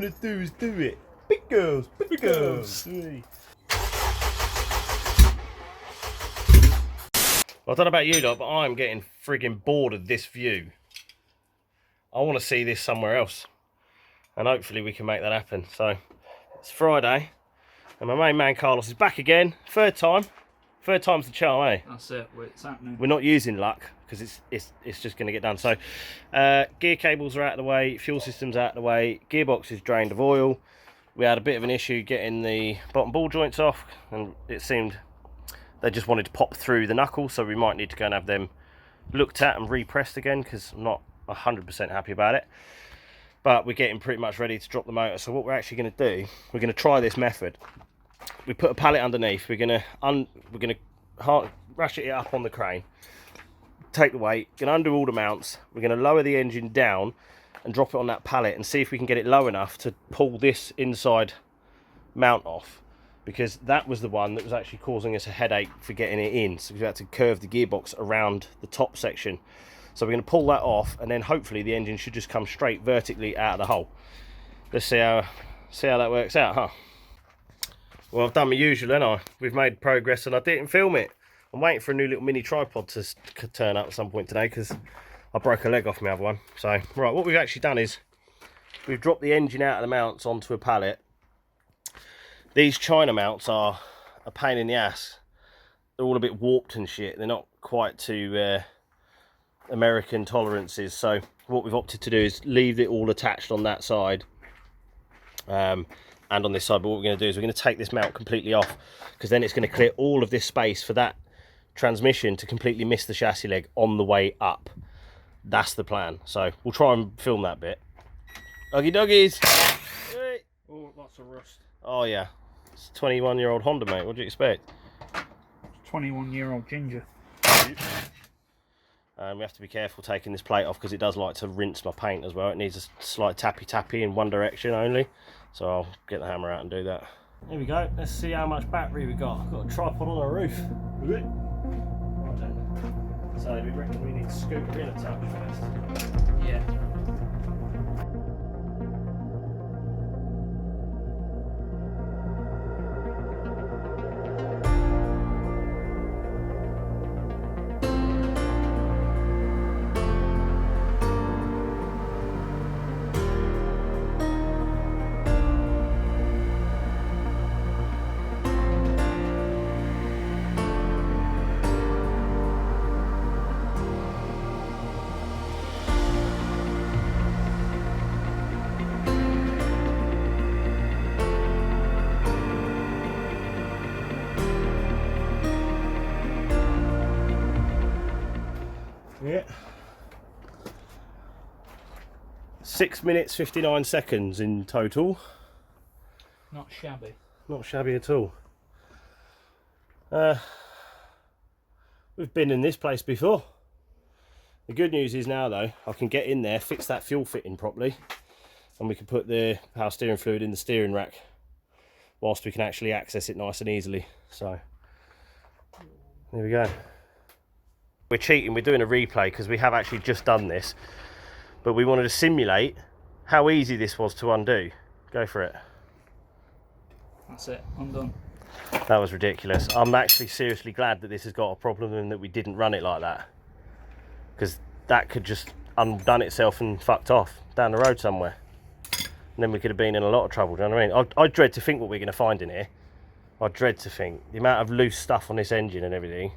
want to do is do it. Big girls, big girls. Hey. Well, I don't know about you lot, but I'm getting frigging bored of this view. I want to see this somewhere else. And hopefully we can make that happen. So, it's Friday. And my main man, Carlos, is back again. Third time. Third time's the charm, eh? That's it. It's happening. We're not using luck, because it's just going to get done. So, gear cables are out of the way. Fuel system's out of the way. Gearbox is drained of oil. We had a bit of an issue getting the bottom ball joints off. And it seemed they just wanted to pop through the knuckles. So we might need to go and have them looked at and repressed again, because I'm not 100% happy about it. But we're getting pretty much ready to drop the motor. So what we're actually going to do, we're going to try this method. We put a pallet underneath. We're going to ratchet it up on the crane. Take the weight. Going to undo all the mounts. We're going to lower the engine down and drop it on that pallet and see if we can get it low enough to pull this inside mount off. Because that was the one that was actually causing us a headache for getting it in. So we had to curve the gearbox around the top section. So we're going to pull that off, and then hopefully the engine should just come straight vertically out of the hole. Let's see how that works out, huh? Well, I've done my usual, haven't I? We've made progress, and I didn't film it. I'm waiting for a new little mini tripod to turn up at some point today, because I broke a leg off my other one. So, right, what we've actually done is we've dropped the engine out of the mounts onto a pallet. These China mounts are a pain in the ass. They're all a bit warped and shit. They're not quite to American tolerances. So what we've opted to do is leave it all attached on that side. And on this side, but what we're going to do is we're going to take this mount completely off, because then it's going to clear all of this space for that transmission to completely miss the chassis leg on the way up. That's the plan. So we'll try and film that bit. Huggy duggies. Oh, lots of rust. Oh yeah, it's a 21-year-old Honda, mate. What do you expect? 21-year-old ginger. We have to be careful taking this plate off, because it does like to rinse my paint as well. It needs a slight tappy in one direction only. So I'll get the hammer out and do that. Here we go. Let's see how much battery we got. I've got a tripod on our roof. Right then. So we reckon we need to scoot her in a touch first. Yeah. Yeah. 6 minutes 59 seconds in total. Not shabby. Not shabby at all. We've been in this place before. The good news is now though, I can get in there, fix that fuel fitting properly, and we can put the power steering fluid in the steering rack whilst we can actually access it nice and easily. So there we go. We're cheating, we're doing a replay because we have actually just done this, but we wanted to simulate how easy this was to undo. Go for it. That's it, I'm done. That was ridiculous. I'm actually seriously glad that this has got a problem and that we didn't run it like that, because that could just undone itself and fucked off down the road somewhere, and then we could have been in a lot of trouble. Do you know what I mean? I dread to think what we're going to find in here. I dread to think the amount of loose stuff on this engine and everything.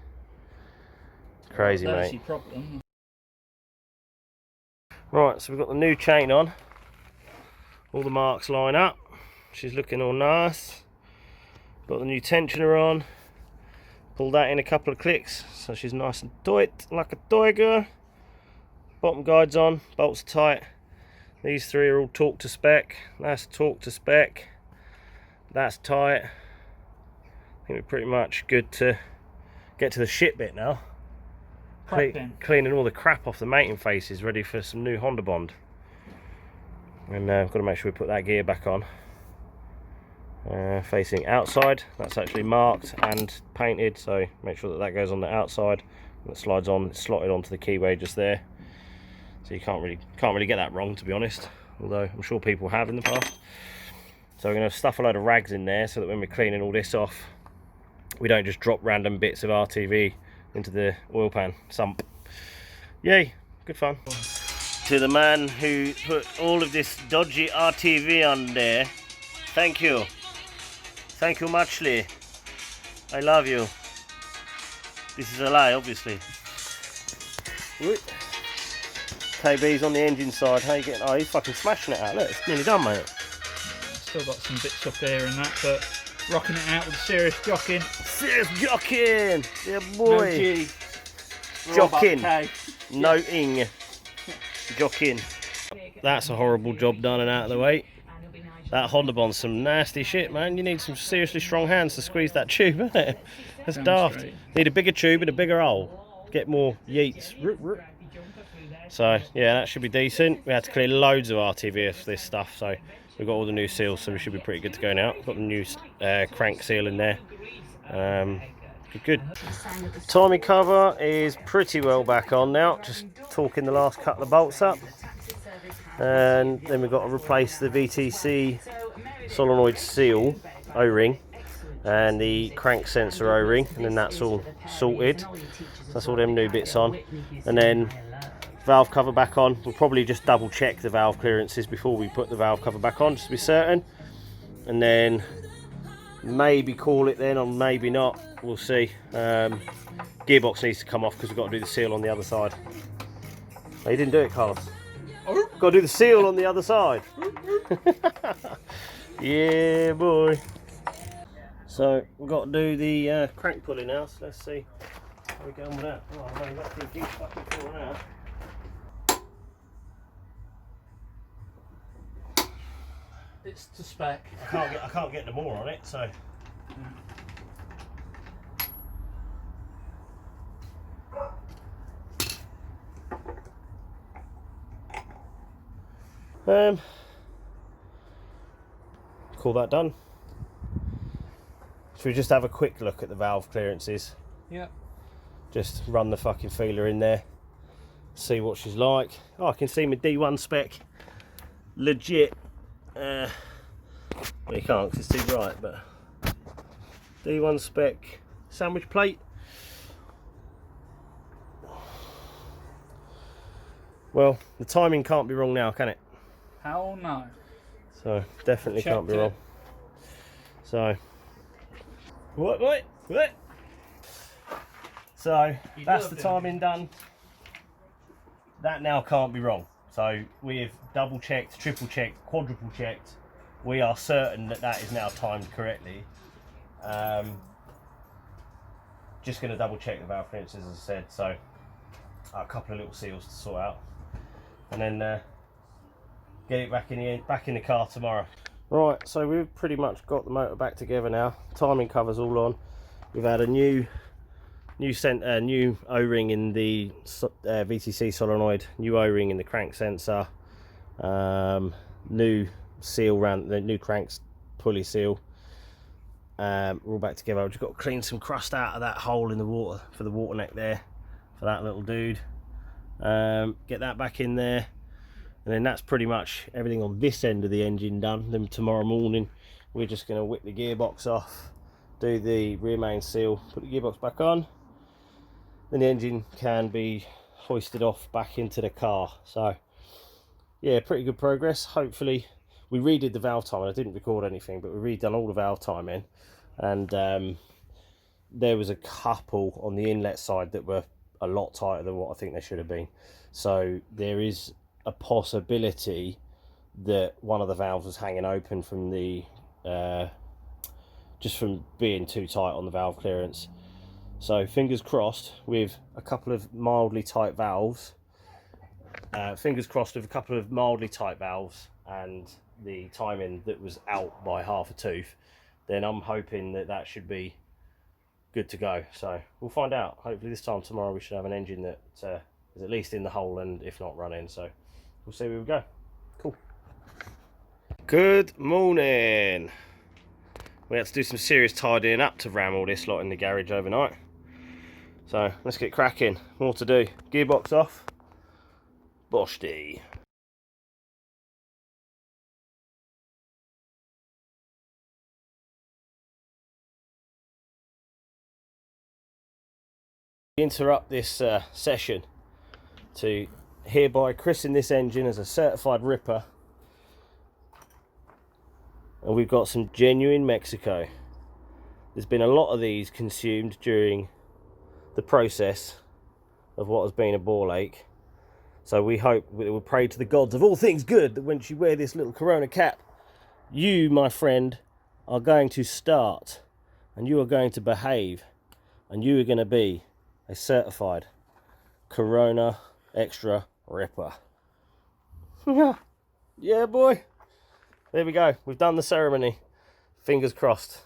Crazy, well, mate. Problem. Right, so we've got the new chain on. All the marks line up. She's looking all nice. Got the new tensioner on. Pull that in a couple of clicks so she's nice and tight, like a tiger. Bottom guide's on, bolts tight. These three are all torque to spec. That's torque to spec. That's tight. I think we're pretty much good to get to the shit bit now. Cleaning all the crap off the mating faces, ready for some new Honda Bond. And I've got to make sure we put that gear back on. Facing outside, that's actually marked and painted, so make sure that that goes on the outside and it slides on, it's slotted onto the keyway just there. So you can't really get that wrong, to be honest. although I'm sure people have in the past. So we're going to stuff a load of rags in there so that when we're cleaning all this off, we don't just drop random bits of RTV into the oil pan sump. Yay, good fun. To the man who put all of this dodgy RTV on there, thank you. Thank you muchly. I love you. This is a lie, obviously. KB's on the engine side. How you getting? Oh, he's fucking smashing it out. Look, it's nearly done, mate. Still got some bits up here and that, but rocking it out with serious jocking. Serious jocking! Yeah, boy. No G. Jocking. K. No ing. Jocking. That's a horrible job done and out of the way. That Honda Bond's some nasty shit, man. You need some seriously strong hands to squeeze that tube, isn't it? That's daft. Need a bigger tube and a bigger hole. Get more yeets. So, yeah, that should be decent. We had to clear loads of RTV off this stuff, so we've got all the new seals, so we should be pretty good to go now. Got the new crank seal in there. Good. Timing cover is pretty well back on now. Just torquing the last couple of bolts up. And then we've got to replace the VTC solenoid seal O-ring and the crank sensor O-ring, and then that's all sorted. So that's all them new bits on. And then valve cover back on. We'll probably just double check the valve clearances before we put the valve cover back on, just to be certain. And then maybe call it then, or maybe not. We'll see. Gearbox needs to come off because we've got to do the seal on the other side. Oh, you didn't do it, Carlos. Got to do the seal on the other side. Yeah, boy. So we've got to do the crank pulley now. So let's see how we go on with that. Oh, I've only got to do fucking for now. It's to spec. I can't get the more on it, so. Call that done. Should we just have a quick look at the valve clearances? Yep. Just run the fucking feeler in there, see what she's like. Oh, I can see my D1 spec legit. Well, you can't because it's too bright, but D1 spec sandwich plate. Well, the timing can't be wrong now, can it? Hell no. So definitely can't be wrong. So what? So that's the timing done. That now can't be wrong. So we've double checked, triple checked, quadruple checked. We are certain that that is now timed correctly. Just going to double check the valve clearances, as I said. So a couple of little seals to sort out, and then get it back in the car tomorrow. Right, so we've pretty much got the motor back together now. Timing cover's all on. We've had a new O-ring in the VTC solenoid, new O-ring in the crank sensor, new seal around the new cranks pulley seal. We're all back together. I've just got to clean some crust out of that hole in the water for the water neck there for that little dude. Get that back in there, and then that's pretty much everything on this end of the engine done. Then tomorrow morning we're just going to whip the gearbox off, do the rear main seal, put the gearbox back on, then the engine can be hoisted off back into the car. So yeah, pretty good progress. Hopefully, we redid the valve timing. I didn't record anything, but we redone all the valve timing, and there was a couple on the inlet side that were a lot tighter than what I think they should have been. So there is a possibility that one of the valves was hanging open from the just from being too tight on the valve clearance. So fingers crossed with a couple of mildly tight valves. Fingers crossed with a couple of mildly tight valves and the timing that was out by half a tooth, then I'm hoping that that should be good to go. So we'll find out. Hopefully this time tomorrow we should have an engine that is at least in the hole, and if not running. So we'll see where we go. Cool. Good morning. We had to do some serious tidying up to ram all this lot in the garage overnight. So let's get cracking. More to do. Gearbox off. Boshty. Interrupt this session to hereby christen this engine as a certified ripper, and we've got some genuine Mexico. There's been a lot of these consumed during the process of what has been a ball ache, so we hope, we pray to the gods of all things good, that when you wear this little Corona cap, you, my friend, are going to start, and you are going to behave, and you are going to be a certified Corona extra ripper. Yeah, boy. There we go. We've done the ceremony. Fingers crossed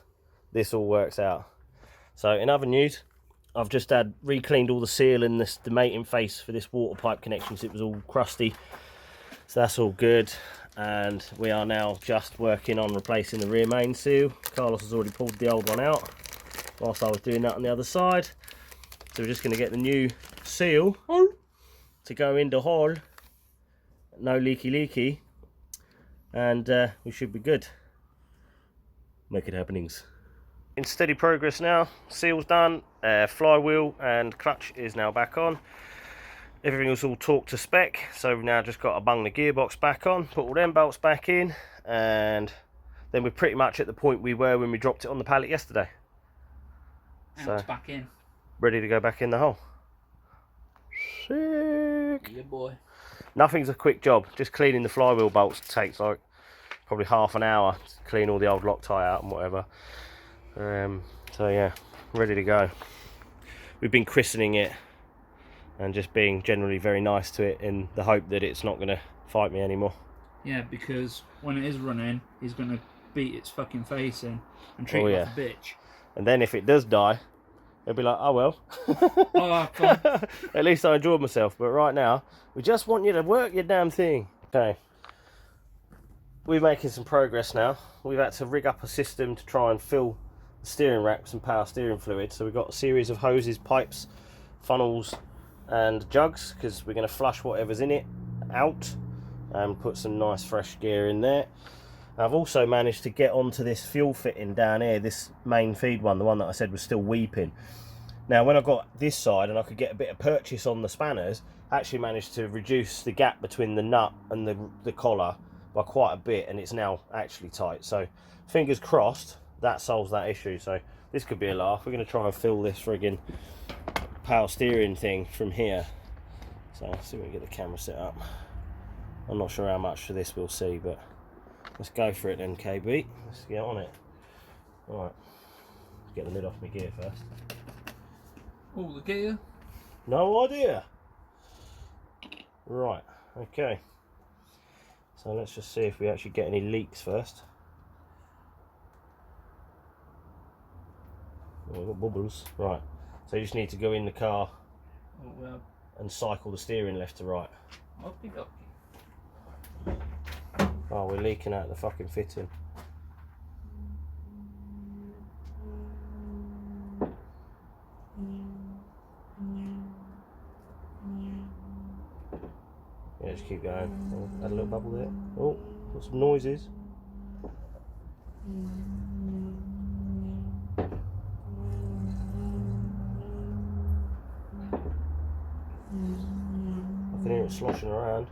this all works out. So in other news, I've just re-cleaned all the seal and the mating face for this water pipe connection, so it was all crusty. So that's all good. And we are now just working on replacing the rear main seal. Carlos has already pulled the old one out whilst I was doing that on the other side. So we're just going to get the new seal to go in the hole. No leaky. And we should be good. Make it happenings. In steady progress now. Seal's done. Flywheel and clutch is now back on. Everything was all torqued to spec. So we've now just got to bung the gearbox back on. Put all them bolts back in. And then we're pretty much at the point we were when we dropped it on the pallet yesterday. And it's back in. Ready to go back in the hole. Sick. Yeah, boy. Nothing's a quick job. Just cleaning the flywheel bolts takes like probably half an hour to clean all the old Loctite out and whatever. So yeah, ready to go. We've been christening it and just being generally very nice to it in the hope that it's not going to fight me anymore. Yeah, because when it is running, he's going to beat its fucking face in and treat it like a bitch. And then if it does die, it'll be like, oh well. Oh, fun. At least I enjoyed myself. But right now, we just want you to work your damn thing. Okay. We're making some progress now. We've had to rig up a system to try and fill the steering rack with some power steering fluid. So we've got a series of hoses, pipes, funnels and jugs, because we're going to flush whatever's in it out and put some nice fresh gear in there. I've also managed to get onto this fuel fitting down here, this main feed one, the one that I said was still weeping. Now when I got this side and I could get a bit of purchase on the spanners, I actually managed to reduce the gap between the nut and the collar by quite a bit, and it's now actually tight. So fingers crossed that solves that issue. So this could be a laugh. We're going to try and fill this friggin' power steering thing from here. So let's see if we can get the camera set up. I'm not sure how much for this we'll see, but let's go for it then, KB. Let's get on it. Alright. Let's get the lid off my gear first. Oh, the gear? No idea. Right, okay. So let's just see if we actually get any leaks first. Oh, we've got bubbles. Right. So you just need to go in the car and cycle the steering left to right. Oh, we're leaking out the fucking fitting. Yeah, just keep going. Oh, add a little bubble there. Oh, got some noises. I can hear it sloshing around.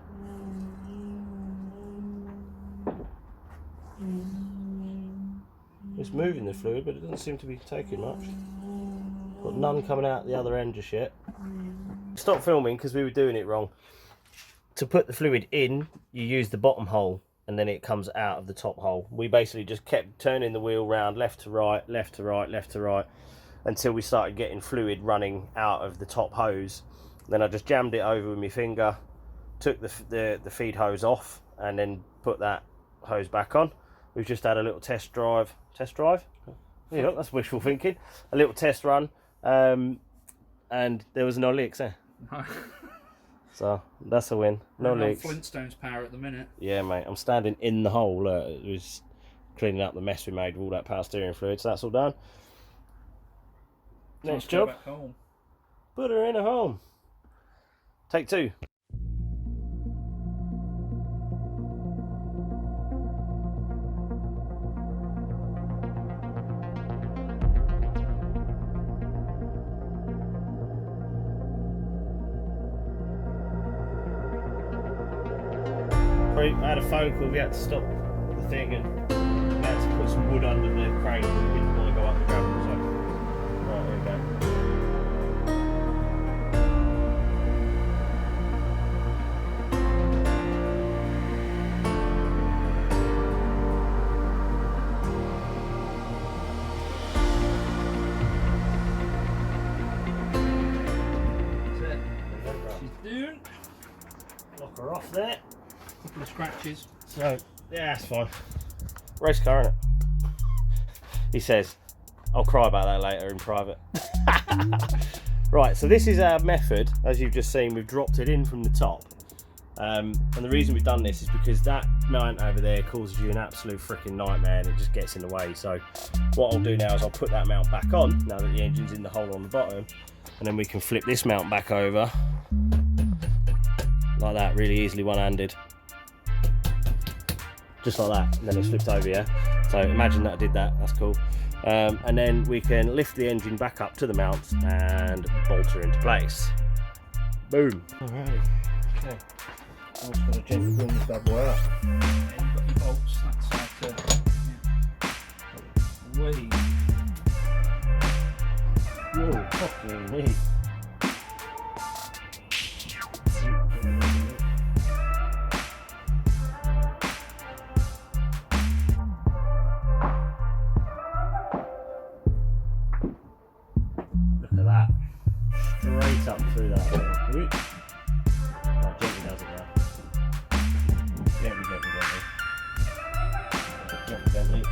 It's moving the fluid, but it doesn't seem to be taking much. Got none coming out the other end just yet. Stop filming because we were doing it wrong. To put the fluid in, you use the bottom hole and then it comes out of the top hole. We basically just kept turning the wheel round left to right, left to right, left to right, until we started getting fluid running out of the top hose. Then I just jammed it over with my finger, took the feed hose off, and then put that hose back on. We've just had a little test drive. You know, that's wishful thinking. A little test run, and there was no leaks there. So that's a win. No leaks. Flintstones power at the minute. Yeah, mate. I'm standing in the hole. It was cleaning up the mess we made with all that power steering fluid. So that's all done. Next job. Back home. Put her in a home. Take two. I had a phone call, we had to stop the thing and we had to put some wood under the crane because we didn't want to go up the gravel. So, right, here we go. Lock her off there. Couple of scratches. So, yeah, that's fine. Race car, innit? He says, I'll cry about that later in private. Right, so this is our method. As you've just seen, we've dropped it in from the top. And the reason we've done this is because that mount over there causes you an absolute freaking nightmare and it just gets in the way. So what I'll do now is I'll put that mount back on, now that the engine's in the hole on the bottom, and then we can flip this mount back over like that, really easily, one-handed, just like that, and then it's flipped over. Yeah, so imagine that I did that. That's cool. And then we can lift the engine back up to the mount and bolt her into place. Boom. Alrighty. Okay, I'm just going to gently bring this bad boy up. Yeah, you've got your bolts. That's like way. Whoa, fucking me. Straight up through that. Right, gently does it now. Gently, gently, gently. Gently, gently.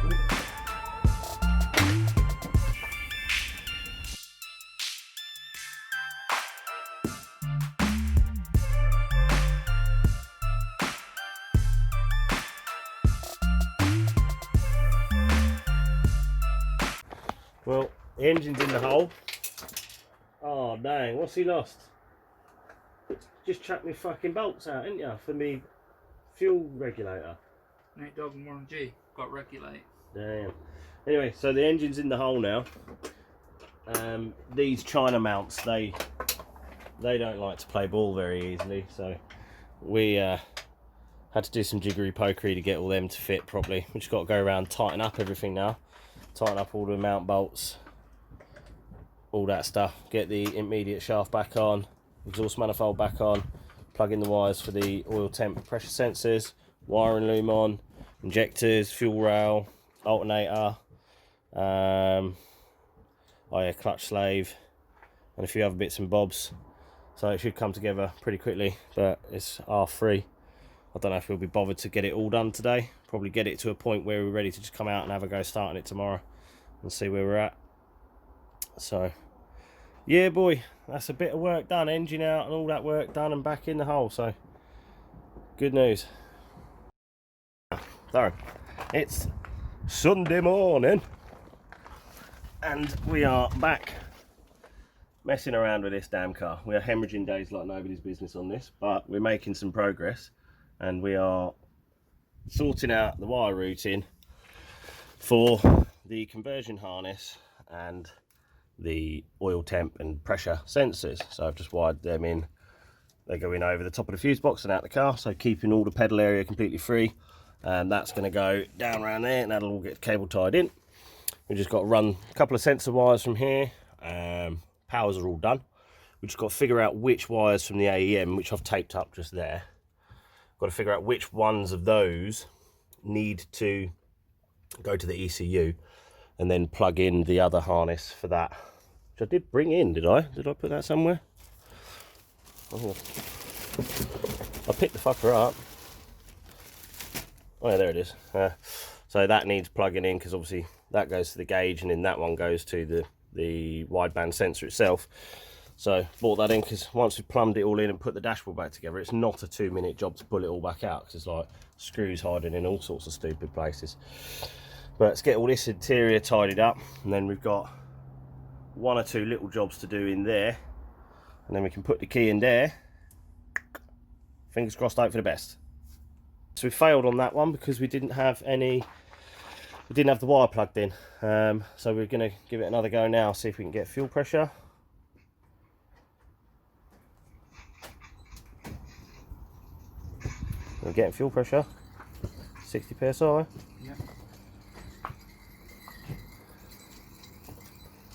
Well, the engine's in the hole. Oh dang, what's he lost? Just chucked me fucking bolts out, ain't ya, for me fuel regulator. Nate Dog and Warren G got regulate. Damn. Anyway, so the engine's in the hole now. These China mounts, they don't like to play ball very easily, so we had to do some jiggery pokery to get all them to fit properly. We just got to go around, tighten up everything now, tighten up all the mount bolts, all that stuff, get the intermediate shaft back on, exhaust manifold back on, plug in the wires for the oil temp pressure sensors, wiring loom on, injectors, fuel rail, alternator, clutch slave, and a few other bits and bobs. So it should come together pretty quickly, but it's R3. I don't know if we'll be bothered to get it all done today. Probably get it to a point where we're ready to just come out and have a go starting it tomorrow and see where we're at. So yeah boy, that's a bit of work done, engine out and all that work done and back in the hole, so good news. So it's Sunday morning and we are back messing around with this damn car. We are hemorrhaging days like nobody's business on this, but we're making some progress and we are sorting out the wire routing for the conversion harness and the oil temp and pressure sensors. So I've just wired them in. They go in over the top of the fuse box and out the car, so keeping all the pedal area completely free, and that's going to go down around there and that'll all get cable tied in. We just got to run a couple of sensor wires from here. Powers are all done. We just got to figure out which wires from the AEM, which I've taped up just there, got to figure out which ones of those need to go to the ECU and then plug in the other harness for that, which I did bring in, did I put that somewhere? Oh, I picked the fucker up. Oh yeah, there it is. So that needs plugging in because obviously that goes to the gauge and then that one goes to the wideband sensor itself. So bought that in because once we've plumbed it all in and put the dashboard back together, it's not a 2-minute job to pull it all back out because it's like screws hiding in all sorts of stupid places. But let's get all this interior tidied up, and then we've got 1 or 2 little jobs to do in there, and then we can put the key in there. Fingers crossed, hope for the best. So we failed on that one because we didn't have the wire plugged in. So we're going to give it another go now, see if we can get fuel pressure. We're getting fuel pressure. 60 psi. Yep.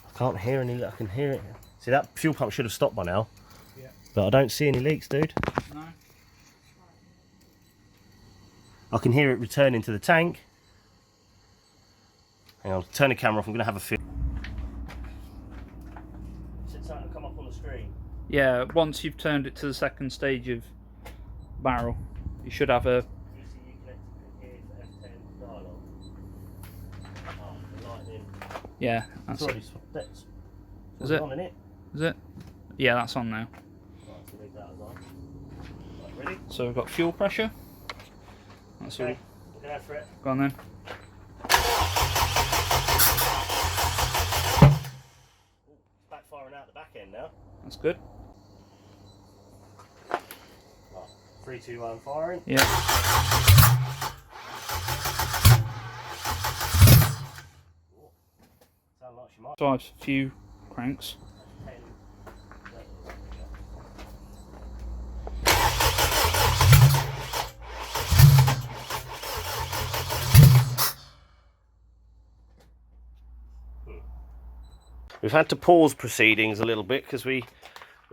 I can't hear any. I can hear it. See, that fuel pump should have stopped by now. Yeah. But I don't see any leaks, dude. No. I can hear it returning to the tank. Hang on, turn the camera off. I'm going to have a feel. Said something to come up on the screen. Yeah, once you've turned it to the second stage of barrel, you should have a... ECU connected here for F10 dialogue. Oh, the lightning. Yeah, that's Sorry, it. that's Is it? on in it. Is it? Yeah, that's on now. Right, so leave that as on. Right, ready? So we've got fuel pressure. That's Okay, all. we're going for it. Go on then. It's backfiring out the back end now. That's good. Right, 3, 2, 1, firing. Yeah. Sound like she might. So I've a few cranks. 10. We've had to pause proceedings a little bit because we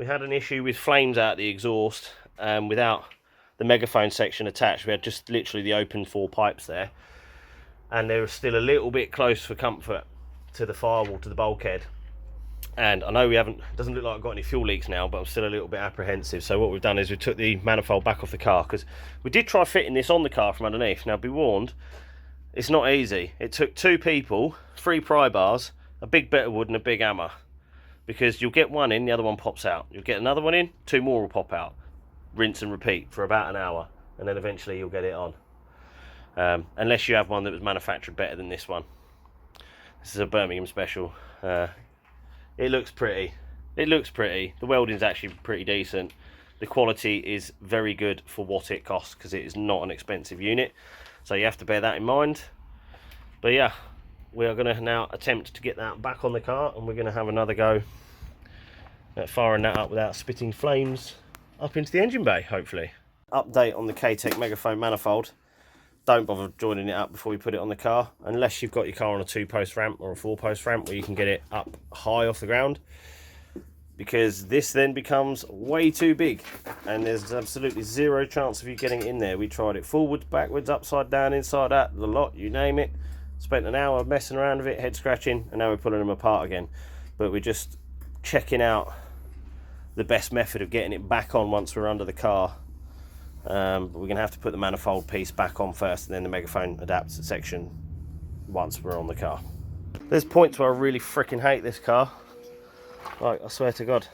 had an issue with flames out the exhaust without the megaphone section attached. We had just literally the open 4 pipes there, and they were still a little bit close for comfort to the firewall, to the bulkhead. And I know we haven't, doesn't look like I've got any fuel leaks now, but I'm still a little bit apprehensive. So what we've done is we took the manifold back off the car, because we did try fitting this on the car from underneath. Now be warned, it's not easy. It took 2 people, 3 pry bars, a big bit of wood and a big hammer, because you'll get one in, the other one pops out. You'll get another one in, 2 more will pop out. Rinse and repeat for about an hour, and then eventually you'll get it on. Unless you have one that was manufactured better than this one. This is a Birmingham special. It looks pretty. It looks pretty. The welding's actually pretty decent. The quality is very good for what it costs, because it is not an expensive unit. So you have to bear that in mind. But yeah, we are going to now attempt to get that back on the car, and we're going to have another go at firing that up without spitting flames up into the engine bay, hopefully. Update on the K-Tech Megaphone manifold. Don't bother joining it up before you put it on the car, unless you've got your car on a 2-post ramp or a 4-post ramp where you can get it up high off the ground, because this then becomes way too big and there's absolutely zero chance of you getting it in there. We tried it forwards, backwards, upside down, inside out, the lot, you name it. Spent an hour messing around with it, head scratching, and now we're pulling them apart again. But we're just checking out the best method of getting it back on once we're under the car. But we're going to have to put the manifold piece back on first, and then the megaphone adapter section once we're on the car. There's points where I really freaking hate this car. Like, I swear to God.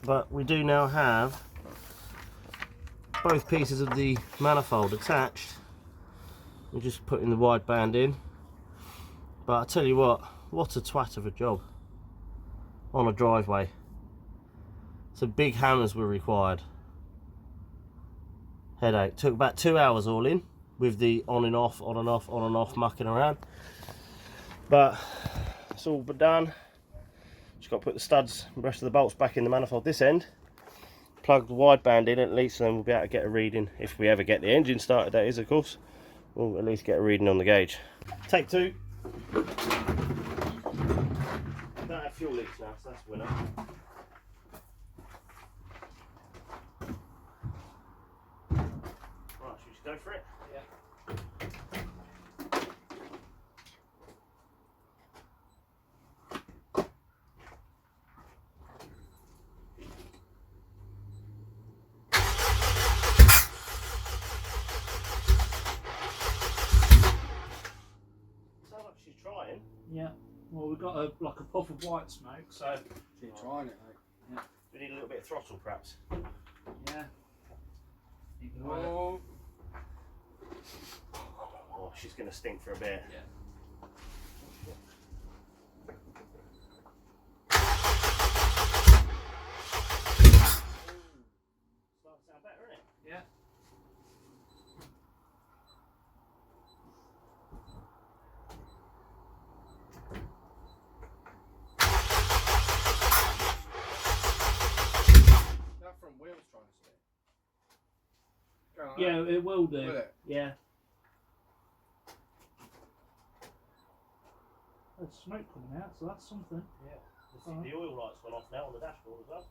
But we do now have both pieces of the manifold attached. We're just putting the wideband in. But I tell you what a twat of a job on a driveway. So big hammers were required. Headache. Took about 2 hours all in, with the on and off, on and off, on and off mucking around. But it's all but done. Just got to put the studs and the rest of the bolts back in the manifold this end. Plug the wideband in at least, and then we'll be able to get a reading. If we ever get the engine started, that is, of course. We'll at least get a reading on the gauge. Take 2. Don't have fuel leaks now, so that's a winner. Right, should we just go for it? Yeah. Sounds like she's trying. Yeah. Well, we've got like a puff of white smoke, so She's trying it, mate. We need a little bit of throttle, perhaps. yeah. You can Oh, Oh, she's going to stink for a bit. Yeah. Starting to sound better, isn't it? Yeah. that from Wales trying to like Yeah, that? it will do. Will it? Yeah. There's smoke coming out, so that's something. Yeah. The oil light's gone off now on the dashboard as well.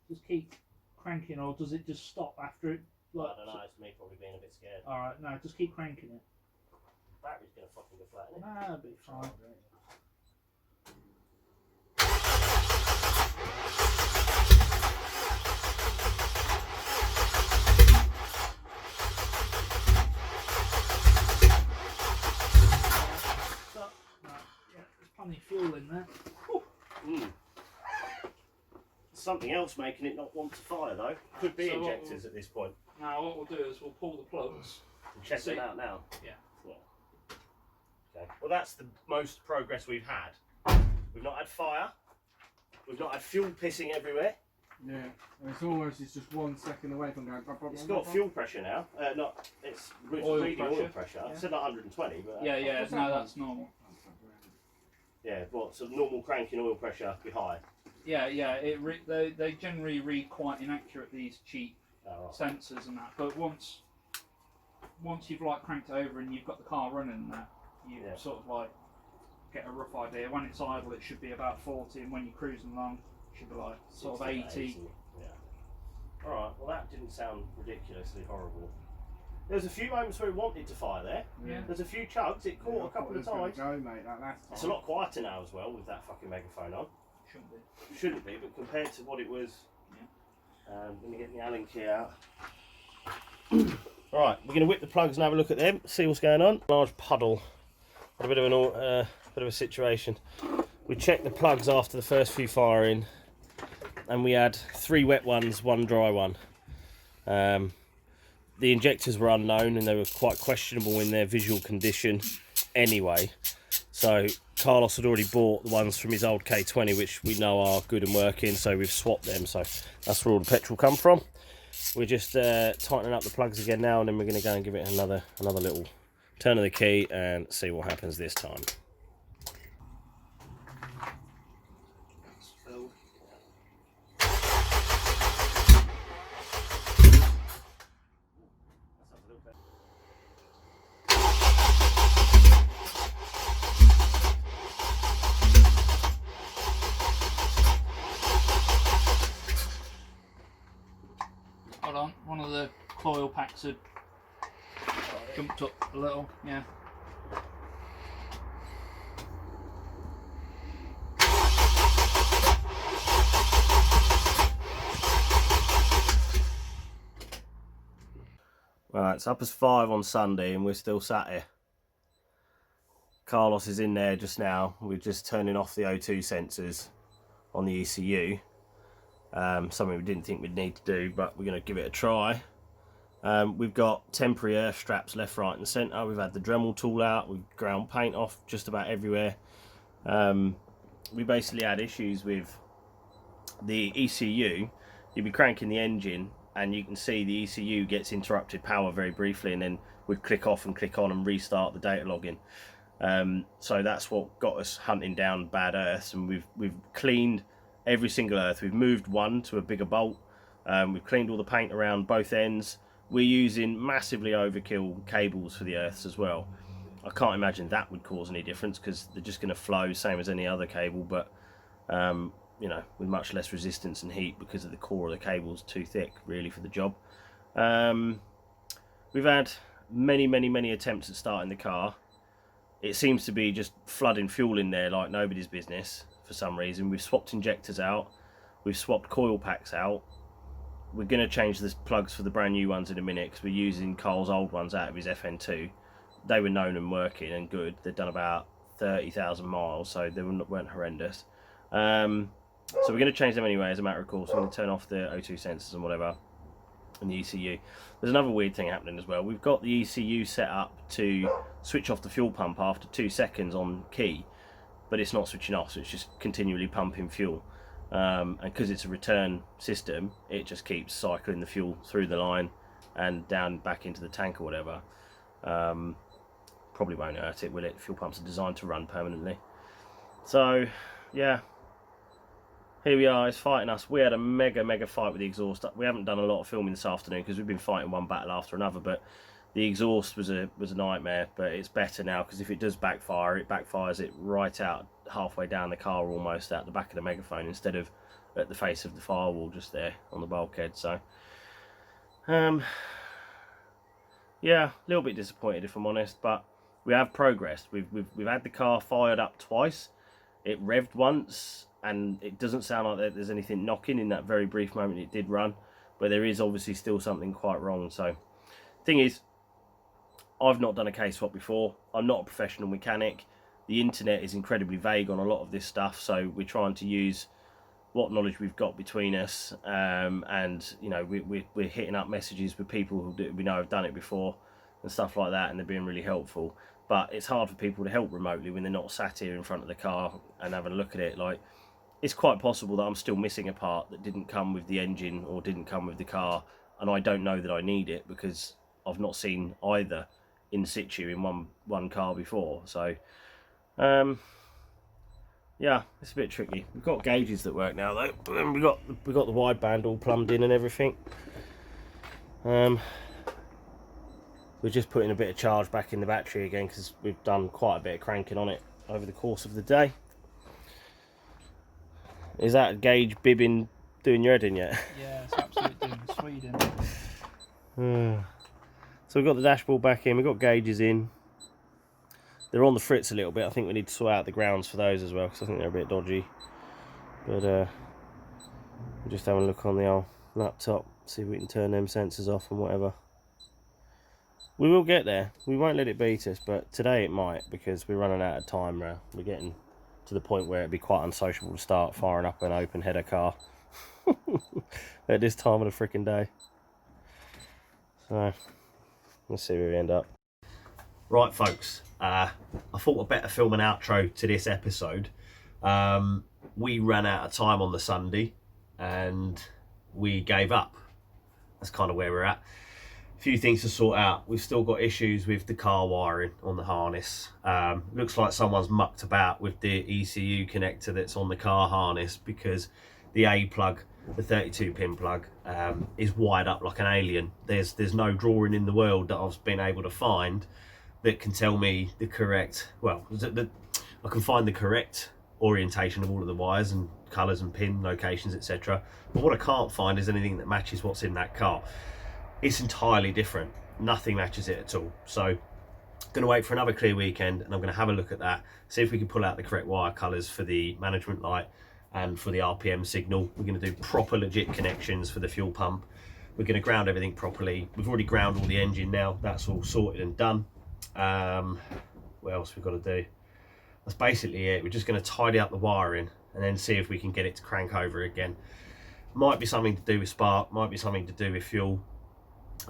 Just keep cranking, or does it just stop after it? Like, I don't know, it's me probably being a bit scared. Alright, no, just keep cranking it. Battery's going to fucking go flat, isn't it? Nah, it'll be fine. Yeah, there's plenty of fuel in there. Something else making it not want to fire though. Could be So injectors at this point. Now what we'll do is we'll pull the plugs. And check them out now. Yeah. Okay. Well, that's the most progress we've had. We've not had fire. We've not had fuel pissing everywhere. Yeah, it's just 1 second away from going. It's got fuel pressure now. It's Oil reading pressure. oil pressure. Yeah. I said like 120, but Yeah, no, that's normal. yeah. But so normal cranking oil pressure be high. Yeah, they generally read quite inaccurate, these cheap sensors and that. But once you've like cranked it over and you've got the car running and that, you sort of like get a rough idea. When it's idle, it should be about 40, and when you're cruising along, it should be like sort of 80. Yeah. All right. Well, that didn't sound ridiculously horrible. There's a few moments where it wanted to fire there. Yeah. There's a few chugs. It caught a couple of times. Go, mate, that last time. It's a lot quieter now as well with that fucking megaphone on. Shouldn't be. Shouldn't be, but compared to what it was, let me get the Allen key out. Right, we're going to whip the plugs and have a look at them, see what's going on. Large puddle, had a bit of a situation. We checked the plugs after the first few firing, and we had 3 wet ones, 1 dry one. The injectors were unknown and they were quite questionable in their visual condition anyway. So Carlos had already bought the ones from his old K20, which we know are good and working, so we've swapped them. So that's where all the petrol come from. We're just tightening up the plugs again now, and then we're going to go and give it another little turn of the key and see what happens this time. Hold on, one of the coil packs had jumped up a little, yeah. Right, it's up as 5 on Sunday and we're still sat here. Carlos is in there just now. We're just turning off the O2 sensors on the ECU. Something we didn't think we'd need to do, but we're going to give it a try. We've got temporary earth straps left, right and centre. We've had the Dremel tool out. We've ground paint off just about everywhere. We basically had issues with the ECU. You'd be cranking the engine and you can see the ECU gets interrupted power very briefly, and then we'd click off and click on and restart the data logging. So that's what got us hunting down bad earths, and we've cleaned every single earth. We've moved one to a bigger bolt. We've cleaned all the paint around both ends. We're using massively overkill cables for the earths as well. I can't imagine that would cause any difference because they're just going to flow same as any other cable, but you know, with much less resistance and heat because of the core of the cable's too thick really for the job. We've had many attempts at starting the car. It seems to be just flooding fuel in there like nobody's business for some reason. We've swapped injectors out, we've swapped coil packs out. We're going to change the plugs for the brand new ones in a minute because we're using Carl's old ones out of his FN2. They were known and working and good. They'd done about 30,000 miles, so they weren't horrendous. So we're going to change them anyway as a matter of course. We're going to turn off the O2 sensors and whatever, and the ECU. There's another weird thing happening as well. We've got the ECU set up to switch off the fuel pump after 2 seconds on key, but it's not switching off, so it's just continually pumping fuel. And because it's a return system, it just keeps cycling the fuel through the line and down back into the tank or whatever. Probably won't hurt it, will it? Fuel pumps are designed to run permanently. So yeah, here we are. It's fighting us. We had a mega fight with the exhaust. We haven't done a lot of filming this afternoon because we've been fighting one battle after another, but the exhaust was a nightmare. But it's better now, because if it does backfire, it backfires it right out halfway down the car, almost out the back of the megaphone, instead of at the face of the firewall just there on the bulkhead. So yeah, a little bit disappointed, if I'm honest, but we have progressed. We've had the car fired up twice. It revved once, and it doesn't sound like there's anything knocking in that very brief moment it did run, but there is obviously still something quite wrong. So thing is, I've not done a K-swap before. I'm not a professional mechanic. The internet is incredibly vague on a lot of this stuff, so we're trying to use what knowledge we've got between us, and you know, we're hitting up messages with people who we know have done it before and stuff like that, and they're being really helpful. But it's hard for people to help remotely when they're not sat here in front of the car and having a look at it. Like, it's quite possible that I'm still missing a part that didn't come with the engine or didn't come with the car, and I don't know that I need it because I've not seen either in situ in one car before. So yeah, it's a bit tricky. We've got gauges that work now though, and we've got the wideband all plumbed in and everything. We're just putting a bit of charge back in the battery again because we've done quite a bit of cranking on it over the course of the day. Is that gauge bibbing doing your head in yet? Yeah, it's absolutely doing Sweden. So we've got the dashboard back in, we've got gauges in. They're on the fritz a little bit. I think we need to sort out the grounds for those as well, because I think they're a bit dodgy. But we're just having a look on the old laptop, see if we can turn them sensors off and whatever. We will get there. We won't let it beat us, but today it might, because we're running out of time now. We're getting to the point where it'd be quite unsociable to start firing up an open header car at this time of the freaking day. So let's see where we end up. Right, folks, I thought I'd better film an outro to this episode. We ran out of time on the Sunday and we gave up. That's kind of where we're at. A few things to sort out. We've still got issues with the car wiring on the harness. Looks like someone's mucked about with the ECU connector that's on the car harness, because the A plug, the 32 pin plug, is wired up like an alien. There's no drawing in the world that I've been able to find that can tell me the correct, well, I can find the correct orientation of all of the wires and colours and pin locations, etc. But what I can't find is anything that matches what's in that car. It's entirely different. Nothing matches it at all. So I'm going to wait for another clear weekend, and I'm going to have a look at that, see if we can pull out the correct wire colours for the management light and for the RPM signal. We're going to do proper legit connections for the fuel pump. We're going to ground everything properly. We've already ground all the engine now. That's all sorted and done. What else we've got to do? That's basically it. We're just going to tidy up the wiring and then see if we can get it to crank over again. Might be something to do with spark, might be something to do with fuel.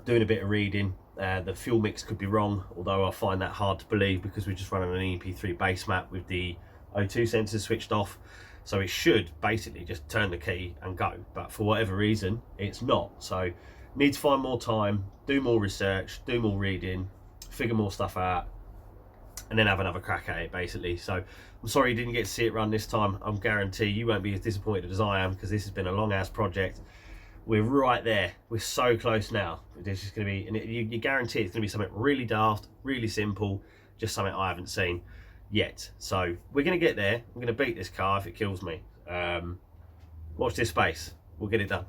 Doing a bit of reading. The fuel mix could be wrong, although I find that hard to believe because we're just running an EP3 base map with the O2 sensors switched off. So it should basically just turn the key and go, but for whatever reason it's not. So need to find more time, do more research, do more reading, figure more stuff out, and then have another crack at it basically. So I'm sorry you didn't get to see it run this time. I'm guarantee you won't be as disappointed as I am, because this has been a long ass project. We're right there, we're so close now. This is going to be, and you guarantee it's going to be something really daft, really simple, just something I haven't seen yet. So we're going to get there. I'm going to beat this car if it kills me. Watch this space, we'll get it done.